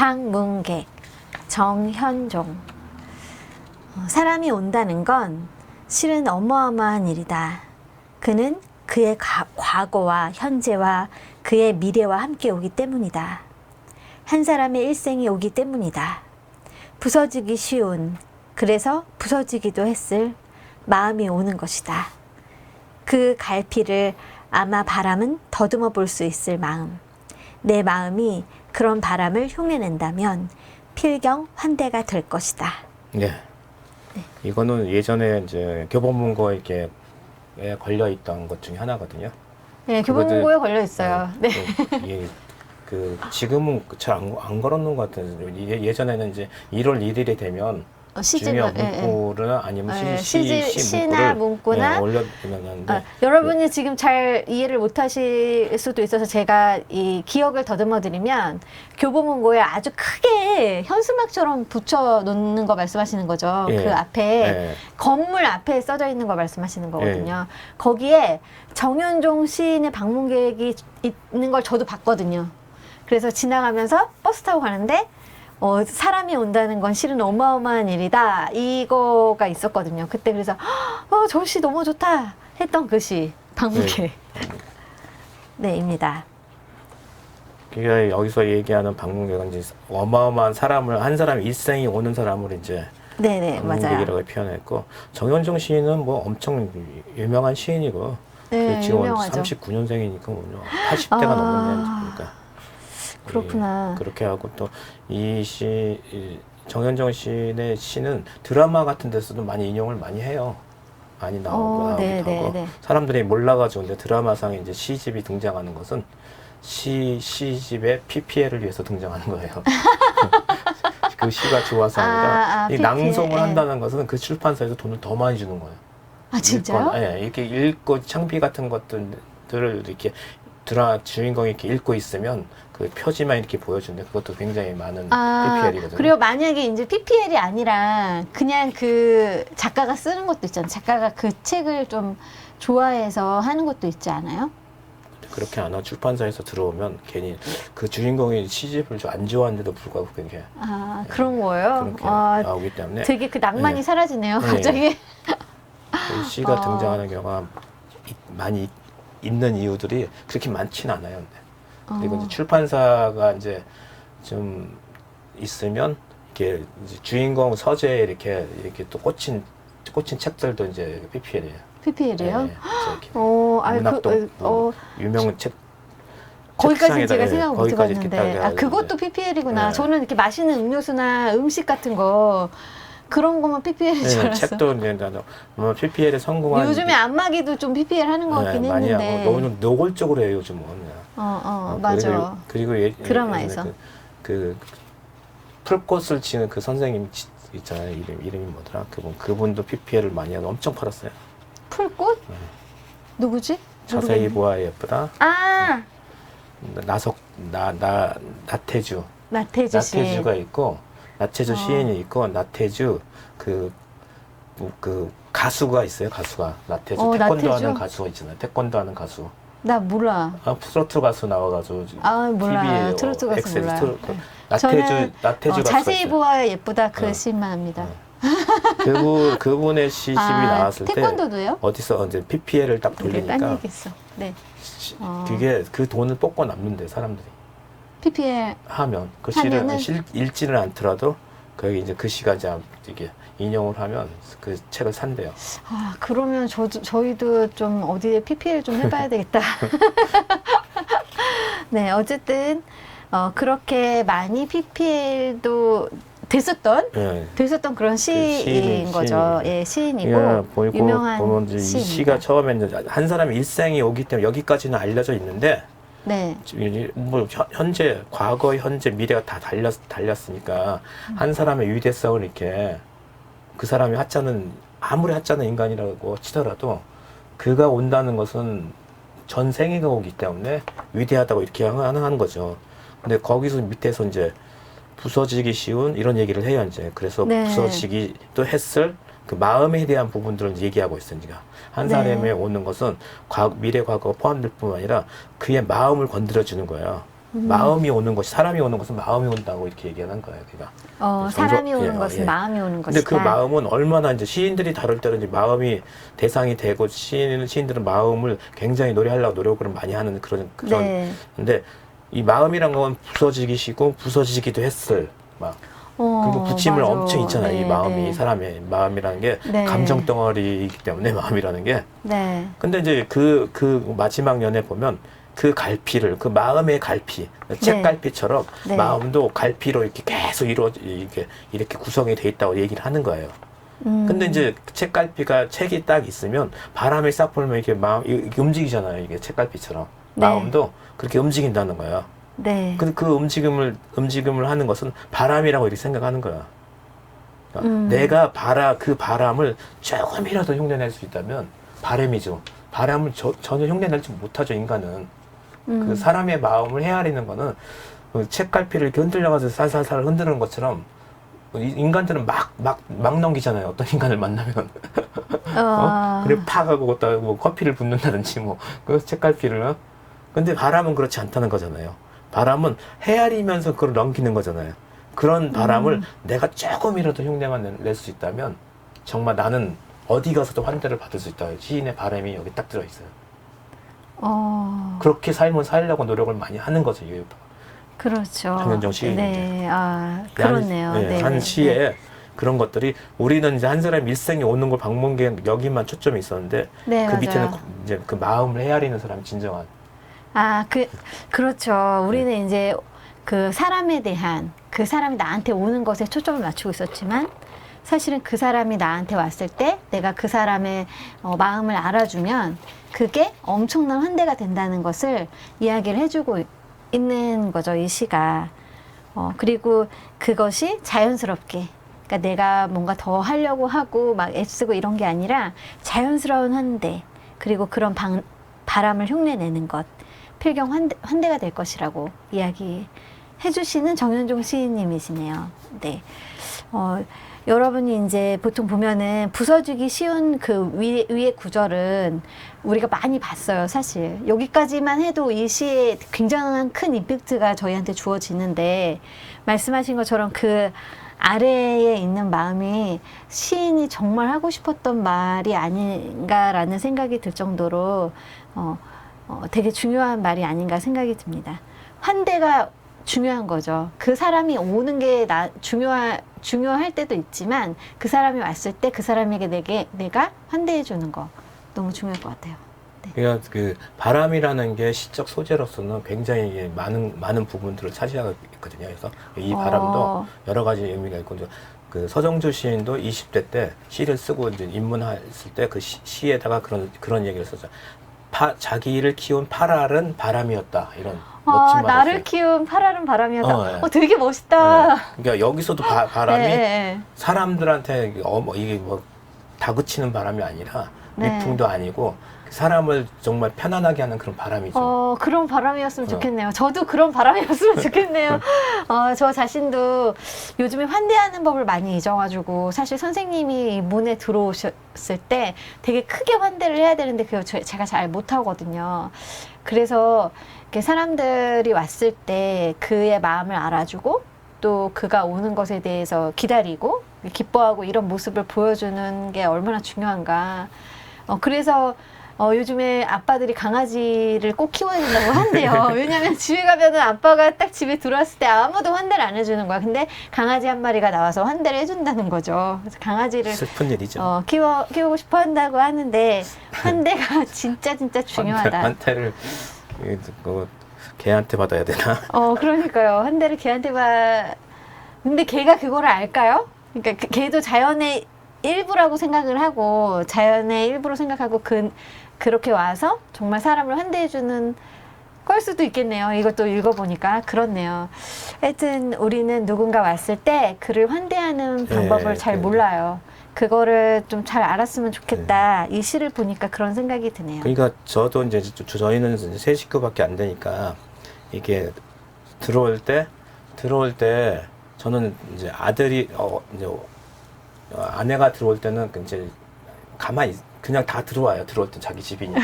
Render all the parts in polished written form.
방문객, 정현종. 사람이 온다는 건 실은 어마어마한 일이다. 그는 그의 과거와 현재와 그의 미래와 함께 오기 때문이다. 한 사람의 일생이 오기 때문이다. 부서지기 쉬운, 그래서 부서지기도 했을 마음이 오는 것이다. 그 갈피를 아마 바람은 더듬어 볼 수 있을 마음. 내 마음이 그런 바람을 흉내낸다면 필경 환대가 될 것이다. 네. 네. 이거는 예전에 이제 교보문고에 이렇게 걸려 있던 것 중에 하나거든요. 네, 교보문고에 걸려 있어요. 네. 지금은 잘 안 걸어놓은 것 같아요. 예전에는 이제 1월 1일이 되면 중요한 문구나 아니면 시나 문구나 올려두는데 여러분이 지금 잘 이해를 못하실 수도 있어서 제가 이 기억을 더듬어 드리면 교보문고에 아주 크게 현수막처럼 붙여 놓는 거 말씀하시는 거죠. 예. 그 앞에 예. 건물 앞에 써져 있는 거 말씀하시는 거거든요. 거기에 정현종 시인의 방문객이 있는 걸 저도 봤거든요. 그래서 지나가면서 버스 타고 가는데 사람이 온다는 건 실은 어마어마한 일이다. 이거가 있었거든요. 그때 그래서 저 시 너무 좋다 했던 그 시 방문객. 네, 입니다. 그러니까 여기서 얘기하는 방문객은 이제 어마어마한 사람을 한 사람의 일생이 오는 사람을 이제 네네, 방문객이라고 맞아요. 표현했고 정현종 시인은 뭐 엄청 유명한 시인이고 네, 지금 유명하죠. 39년생이니까 80대가 넘었네. 그러니까. 그렇구나. 그렇게 하고 또 정현종 시인의 시는 드라마 같은 데서도 많이 인용을 많이 해요. 많이 나오기도 하고 사람들이 몰라가지고 근데 드라마상에 이제 시집이 등장하는 것은 시집의 PPL을 위해서 등장하는 거예요. 그 시가 좋아서 아니라 이 낭송을 한다는 것은 그 출판사에서 돈을 더 많이 주는 거예요. 아, 진짜요? 이렇게 읽고 창비 같은 것들을 이렇게 주인공이 이렇게 읽고 있으면 그 표지만 이렇게 보여주는데 그것도 굉장히 많은 PPL이거든요. 그리고 만약에 이제 PPL이 아니라 그냥 그 작가가 쓰는 것도 있잖아요. 작가가 그 책을 좀 좋아해서 하는 것도 있지 않아요? 그렇게 안 하고 출판사에서 들어오면 괜히 그 주인공이 시집을 좀 안 좋아하는데도 불구하고 그게 그런 거예요? 그렇게 나오기 때문에 되게 그 낭만이 사라지네요. 갑자기. 그 시가 등장하는 경우가 많이 있는 이유들이 그렇게 많지는 않아요. 그리고 이제 출판사가 이제 좀 있으면 이렇게 이제 주인공 서재에 이렇게 또 꽂힌 책들도 이제 PPL이에요. PPL이요? 문학동 유명 책 거기까지 제가 생각 못 거기까지 해봤는데 그것도 PPL이구나. 네. 저는 이렇게 맛있는 음료수나 음식 같은 거 그런 거만 PPL인 줄 알았어. 책도 이제 PPL에 성공한 요즘에 안마기도 좀 PPL 하는 것 같긴 많이 했는데 하고 너무 노골적으로 해요 요즘은. 맞아. 그리고 드라마에서 그 풀꽃을 치는 그 선생님 있잖아요. 이름이 뭐더라? 그분도 PPL을 많이 하고 엄청 팔았어요. 풀꽃? 누구지? 자세히 보아야 예쁘다. 나태주 나태주가 있고 나태주 시인이 있고 나태주 그 가수가 있어요. 가수가 나태주 태권도 나태주? 하는 가수가 있잖아요. 태권도 하는 가수. 나 몰라. 트로트 가수 나와가지고 몰라요. TV에 트로트 가수 몰라요. 나태주 자세히 가수가 보아야 예쁘다 그 시만 합니다. 그분의 시집이 나왔을 때 태권도도요? 어디서 이제 PPL을 딱 딴 돌리니까 얘기했어. 네. 그게 그 돈을 뽑고 남는데 사람들이 PPL 하면 그 시를 읽지는 않더라도 거기 이제 그 시가 이게 인용을 하면 그 책을 산대요. 그러면 저희도 좀 어디에 PPL 좀 해봐야 되겠다. 네, 어쨌든 그렇게 많이 PPL도 됐었던 그런 시인 거죠. 예, 시인이고 유명한 이 시입니다. 시가 처음에는 한 사람의 일생이 오기 때문에 여기까지는 알려져 있는데 네. 뭐 과거, 현재, 미래가 다 달렸으니까 한 사람의 위대성을 이렇게 그 사람이 아무리 하찮은 인간이라고 치더라도 그가 온다는 것은 전 생애가 오기 때문에 위대하다고 이렇게 하는 거죠. 근데 거기서 밑에서 이제 부서지기 쉬운 이런 얘기를 해요, 이제. 그래서 부서지기도 했을 그 마음에 대한 부분들을 얘기하고 있으니까. 한 사람에 오는 것은 미래, 과거가 포함될 뿐만 아니라 그의 마음을 건드려 주는 거예요. 마음이 오는 것이 사람이 오는 것은 마음이 온다고 이렇게 얘기하는 거예요. 그러니까 사람이 오는 예, 것은 예. 마음이 오는 근데 것이다. 그 마음은 얼마나 이제 시인들이 다룰 때는 이제 마음이 대상이 되고 시인들은 마음을 굉장히 노래하려고 노력을 많이 하는 그런 네. 근데 이 마음이란 건 부서지기시고 부서지기도 했을 막 그리고 붙임을 맞아. 엄청 있잖아요. 이 네, 마음이 네. 사람의 마음이라는 게 네. 감정 덩어리이기 때문에 마음이라는 게 네. 근데 이제 그 마지막 연에 보면 그 갈피를 그 마음의 갈피 책갈피처럼 네. 마음도 갈피로 이렇게 계속 이렇게 구성이 돼 있다고 얘기를 하는 거예요. 근데 이제 책갈피가 책이 딱 있으면 바람이 싹 불면 이렇게 이게 움직이잖아요. 이게 책갈피처럼 네. 마음도 그렇게 움직인다는 거예요. 네. 근데 그 움직임을 하는 것은 바람이라고 이렇게 생각하는 거야. 그러니까 내가 그 바람을 조금이라도 흉내낼 수 있다면 바람이죠. 바람을 전혀 흉내내지 못하죠, 인간은. 그 사람의 마음을 헤아리는 거는 그 책갈피를 이렇게 흔들려가지고 살살살 흔드는 것처럼 인간들은 막 넘기잖아요. 어떤 인간을 만나면. 그래 팍 하고 갖다 뭐 커피를 붓는다든지 그 책갈피를. 근데 바람은 그렇지 않다는 거잖아요. 바람은 헤아리면서 그걸 넘기는 거잖아요. 그런 바람을 내가 조금이라도 흉내만 낼 수 있다면 정말 나는 어디 가서도 환대를 받을 수 있다. 시인의 바람이 여기 딱 들어있어요. 그렇게 삶을 살려고 노력을 많이 하는 거죠. 이게 그렇죠. 정현종 시인이 네. 그렇네요. 네. 한 시에 그런 것들이 우리는 이제 한 사람 일생에 오는 걸 방문객 여기만 초점이 있었는데 네, 그 맞아요. 밑에는 이제 그 마음을 헤아리는 사람이 진정한 그렇죠. 우리는 이제 그 사람에 대한 그 사람이 나한테 오는 것에 초점을 맞추고 있었지만 사실은 그 사람이 나한테 왔을 때 내가 그 사람의 마음을 알아주면 그게 엄청난 환대가 된다는 것을 이야기를 해주고 있는 거죠, 이 시가. 그리고 그것이 자연스럽게, 그러니까 내가 뭔가 더 하려고 하고 막 애쓰고 이런 게 아니라 자연스러운 환대, 그리고 그런 바람을 흉내내는 것, 필경 환대가 될 것이라고 이야기해 주시는 정현종 시인님이시네요. 네. 여러분이 이제 보통 보면은 부서지기 쉬운 그 위의 구절은 우리가 많이 봤어요, 사실. 여기까지만 해도 이 시에 굉장한 큰 임팩트가 저희한테 주어지는데, 말씀하신 것처럼 그 아래에 있는 마음이 시인이 정말 하고 싶었던 말이 아닌가라는 생각이 들 정도로, 되게 중요한 말이 아닌가 생각이 듭니다. 환대가 중요한 거죠. 그 사람이 오는 게 중요할 때도 있지만 그 사람이 왔을 때 그 사람에게 내가 환대해 주는 거 너무 중요할 것 같아요. 네. 그러니까 그 바람이라는 게 시적 소재로서는 굉장히 많은 부분들을 차지하고 있거든요. 그래서 이 바람도 여러 가지 의미가 있고 그 서정주 시인도 20대 때 시를 쓰고 이제 입문했을 때 그 시에다가 그런 얘기를 썼죠. 자기를 키운 파랄은 바람이었다. 이런 멋진 말을 나를 써요. 키운 파랄은 바람이었다. 네. 되게 멋있다. 네. 그러니까 여기서도 바람이 네. 사람들한테 이게 뭐 다그치는 바람이 아니라 네. 위풍도 아니고 사람을 정말 편안하게 하는 그런 바람이죠. 그런 바람이었으면 좋겠네요. 저도 그런 바람이었으면 좋겠네요. 저 자신도 요즘에 환대하는 법을 많이 잊어가지고 사실 선생님이 이 문에 들어오셨을 때 되게 크게 환대를 해야 되는데 그거 제가 잘 못하거든요. 그래서 이렇게 사람들이 왔을 때 그의 마음을 알아주고 또 그가 오는 것에 대해서 기다리고 기뻐하고 이런 모습을 보여주는 게 얼마나 중요한가. 그래서 요즘에 아빠들이 강아지를 꼭 키워야 된다고 한대요. 왜냐면 집에 가면은 아빠가 딱 집에 들어왔을 때 아무도 환대를 안 해주는 거야. 근데 강아지 한 마리가 나와서 환대를 해준다는 거죠. 그래서 강아지를 슬픈 일이죠. 키우고 싶어 한다고 하는데 환대가 진짜 중요하다. 환대를 개한테 받아야 되나? 그러니까요. 환대를 개한테 근데 개가 그거를 알까요? 그러니까 개도 자연의 일부라고 생각을 하고 자연의 일부로 생각하고 그렇게 와서 정말 사람을 환대해주는 걸 수도 있겠네요. 이것도 읽어보니까 그렇네요. 하여튼 우리는 누군가 왔을 때 그를 환대하는 방법을 잘 몰라요. 그거를 좀 잘 알았으면 좋겠다. 이 시를 보니까 그런 생각이 드네요. 그러니까 저도 이제 저희는 이제 세 식구밖에 안 되니까 이게 들어올 때 저는 이제 아들이 이제 아내가 들어올 때는 이제 가만히 그냥 다 들어와요. 들어올 때 자기 집이니까.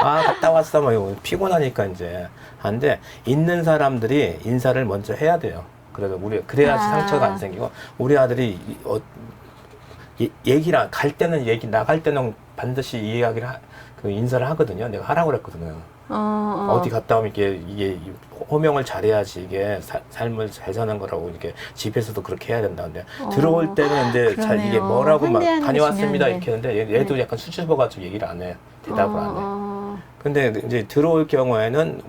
아, 갔다 왔어. 뭐, 이거 피곤하니까 이제. 한데, 있는 사람들이 인사를 먼저 해야 돼요. 그래야지 상처가 안 생기고, 우리 아들이, 갈 때는 나갈 때는 반드시 인사를 하거든요. 내가 하라고 그랬거든요. 어디 갔다 오면 이게 호명을 잘해야지 이게 삶을 잘 사는 거라고 이렇게 집에서도 그렇게 해야 된다. 근데 들어올 때는 이제 잘 이게 그러네요. 뭐라고 막 환대하는 게 다녀왔습니다 중요한데. 이렇게 하는데 얘도 약간 수줍어가지고 얘기를 안 해. 대답을 안 해. 어. 근데 이제 들어올 경우에는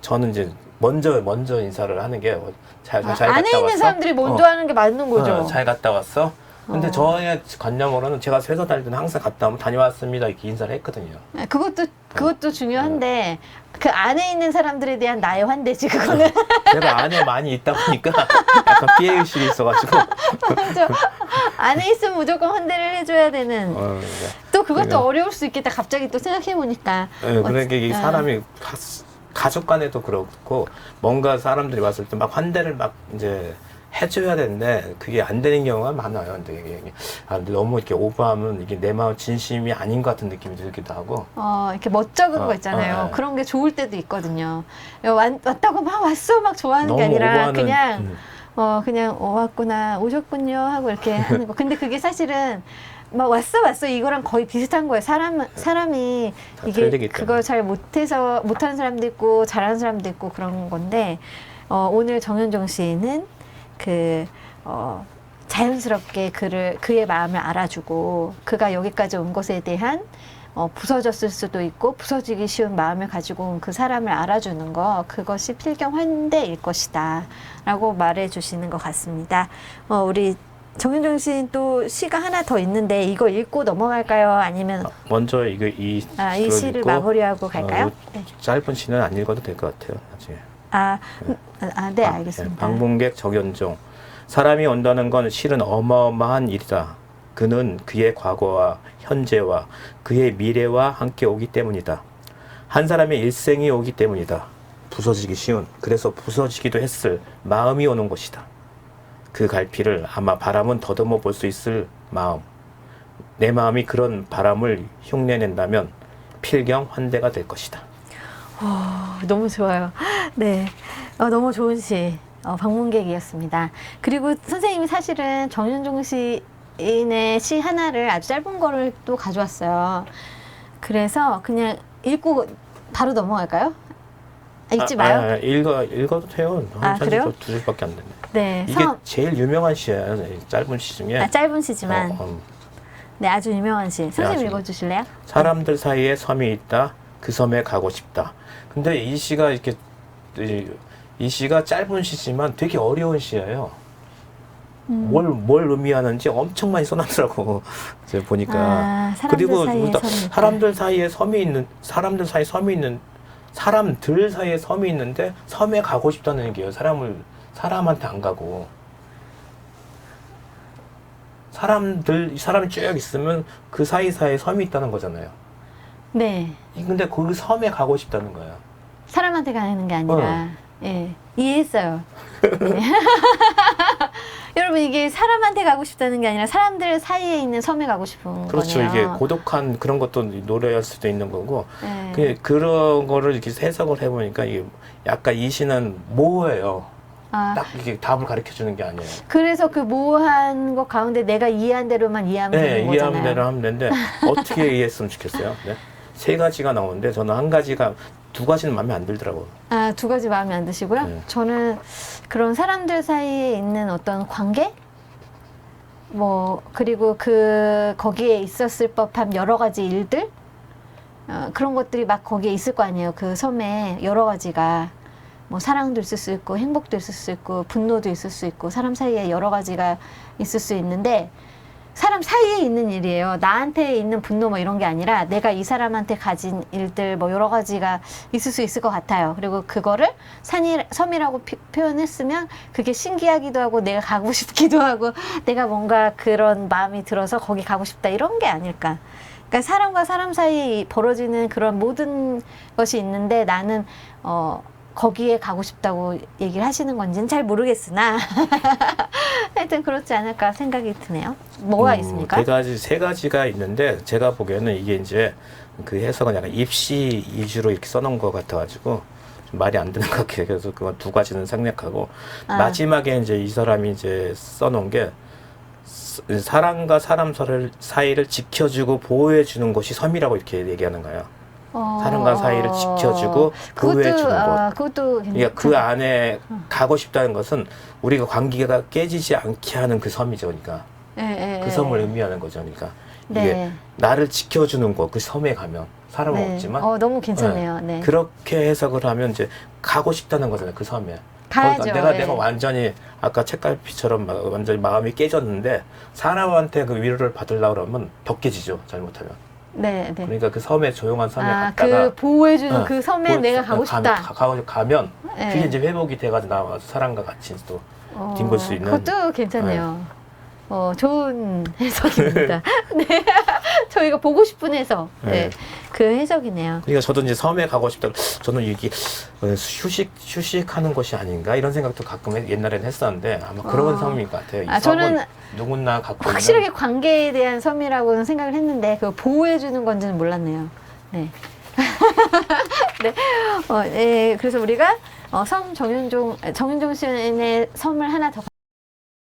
저는 이제 먼저 인사를 하는 게 잘 갔다 왔어. 안에 있는 사람들이 먼저 하는 게 맞는 거죠. 잘 갔다 왔어. 근데 저의 관념으로는 제가 회사 다닐 때는 항상 갔다 오면 다녀왔습니다 이렇게 인사를 했거든요. 그것도 중요한데 그 안에 있는 사람들에 대한 나의 환대지 그거는. 내가 안에 많이 있다 보니까 약간 피해의식이 있어가지고. 맞아. 안에 있으면 무조건 환대를 해줘야 되는. 또 그것도 그러니까. 어려울 수 있겠다. 갑자기 또 생각해보니까. 그러니까 이 사람이 가족 간에도 그렇고 뭔가 사람들이 왔을 때 막 환대를 막 이제 해줘야 되는데 그게 안 되는 경우가 많아요. 근데 이게 너무 이렇게 오버하면 이게 내 마음 진심이 아닌 것 같은 느낌이 들기도 하고. 이렇게 멋쩍은 거 있잖아요. 그런 게 좋을 때도 있거든요. 왔다고 막 왔어 막 좋아하는 게 아니라 그냥 그냥 왔구나 오셨군요 하고 이렇게 하는 거. 근데 그게 사실은 막 왔어 이거랑 거의 비슷한 거예요. 사람이 이게 그걸 잘 못하는 사람도 있고 잘하는 사람도 있고 그런 건데 오늘 정현종 씨는 자연스럽게 그의 마음을 알아주고 그가 여기까지 온 것에 대한 부서졌을 수도 있고 부서지기 쉬운 마음을 가지고 온 그 사람을 알아주는 거 그것이 필경환대일 것이다 라고 말해 주시는 것 같습니다. 우리 정현종 씨는 또 시가 하나 더 있는데 이거 읽고 넘어갈까요? 아니면 먼저 이 시를 마무리하고 갈까요? 네. 짧은 시는 안 읽어도 될 것 같아요. 나중에. 네, 알겠습니다. 방문객 정현종. 사람이 온다는 건 실은 어마어마한 일이다. 그는 그의 과거와 현재와 그의 미래와 함께 오기 때문이다. 한 사람의 일생이 오기 때문이다. 부서지기 쉬운, 그래서 부서지기도 했을 마음이 오는 것이다. 그 갈피를 아마 바람은 더듬어 볼 수 있을 마음. 내 마음이 그런 바람을 흉내낸다면 필경 환대가 될 것이다. 너무 좋아요. 네, 너무 좋은 시 방문객이었습니다. 그리고 선생님이 사실은 정현종 시인의 시 하나를 아주 짧은 거를 또 가져왔어요. 그래서 그냥 읽고 바로 넘어갈까요? 읽지 마요. 읽어도 돼요. 그래요? 두 줄밖에 안 되네. 네, 이게 제일 유명한 시예요. 짧은 시 중에. 짧은 시지만 네, 아주 유명한 시. 선생님 읽어주실래요? 사람들 사이에 섬이 있다. 그 섬에 가고 싶다. 근데 이 시가 이 시가 짧은 시지만 되게 어려운 시예요. 뭘 의미하는지 엄청 많이 써놨더라고. 제가 보니까. 그리고 사람들 사이에 섬이 있는 사람들 사이에 섬이 있는데 섬에 가고 싶다는 얘기예요. 사람한테 안 가고. 사람이 쭉 있으면 그 사이사이에 섬이 있다는 거잖아요. 네. 근데 그 섬에 가고 싶다는 거예요. 사람한테 가는 게 아니라, 예, 이해했어요. 네. 여러분, 이게 사람한테 가고 싶다는 게 아니라 사람들 사이에 있는 섬에 가고 싶은 그렇죠. 거네요. 이게 고독한 그런 것도 노래할 수도 있는 거고, 그런 거를 이렇게 해석을 해보니까 이게 약간 이 시는 모호해요. 딱 이게 답을 가르쳐 주는 게 아니에요. 그래서 그 모호한 것 가운데 내가 이해한 대로만 이해하면 되는 거잖아요. 이해하는 대로 하면 되는데 어떻게 이해했으면 좋겠어요. 네? 세 가지가 나오는데 저는 두 가지는 마음에 안 들더라고요. 두 가지 마음에 안 드시고요? 네. 저는 그런 사람들 사이에 있는 어떤 관계? 그리고 거기에 있었을 법한 여러 가지 일들? 그런 것들이 막 거기에 있을 거 아니에요. 그 섬에 여러 가지가. 사랑도 있을 수 있고, 행복도 있을 수 있고, 분노도 있을 수 있고, 사람 사이에 여러 가지가 있을 수 있는데, 사람 사이에 있는 일이에요. 나한테 있는 분노 이런 게 아니라 내가 이 사람한테 가진 일들 여러 가지가 있을 수 있을 것 같아요. 그리고 그거를 섬이라고 표현했으면 그게 신기하기도 하고 내가 가고 싶기도 하고 내가 뭔가 그런 마음이 들어서 거기 가고 싶다 이런 게 아닐까. 그러니까 사람과 사람 사이에 벌어지는 그런 모든 것이 있는데 나는 거기에 가고 싶다고 얘기를 하시는 건지는 잘 모르겠으나 하여튼 그렇지 않을까 생각이 드네요. 뭐가 있습니까? 세 가지가 있는데 제가 보기에는 이게 이제 그 해석은 약간 입시 위주로 이렇게 써놓은 것 같아가지고 좀 말이 안 되는 것 같아요. 그래서 그건 두 가지는 생략하고 마지막에 이제 이 사람이 이제 써놓은 게 사람과 사람 사이를 지켜주고 보호해주는 것이 섬이라고 이렇게 얘기하는 거예요. 사람과 사이를 지켜주고 보호해주는 것. 그것도 그러니까 그 안에 가고 싶다는 것은 우리가 관계가 깨지지 않게 하는 그 섬이죠. 그러니까 그 섬을 의미하는 거죠. 그러니까 이게 네. 나를 지켜주는 곳, 그 섬에 가면 사람은 네. 없지만 너무 괜찮네요. 네. 그렇게 해석을 하면 이제 가고 싶다는 거잖아요. 그 섬에. 가야죠. 그러니까 예. 내가 완전히 아까 책갈피처럼 완전히 마음이 깨졌는데 사람한테 그 위로를 받으려고 그러면 더 깨지죠. 잘못하면. 네, 네. 그러니까 그 섬에 조용한 섬에 갔다가 그 보호해주는 그 섬에 내가 가고 싶다. 가면 네. 그게 이제 회복이 돼가지고 나와서 사람과 같이 또 뒹굴 수 있는. 그것도 괜찮네요. 좋은 해석입니다. 네. 저희가 보고 싶은 해석. 네. 그 해석이네요. 그러니까 저도 이제 섬에 가고 싶다. 저는 이게 휴식하는 것이 아닌가 이런 생각도 가끔 옛날에는 했었는데 아마 그런 섬인 것 같아요. 이 섬은 저는 누구나 갖고 확실하게 있는 관계에 대한 섬이라고는 생각을 했는데 그 보호해주는 건지는 몰랐네요. 네. 네. 네. 그래서 우리가 정윤종 시인의 섬을 하나 더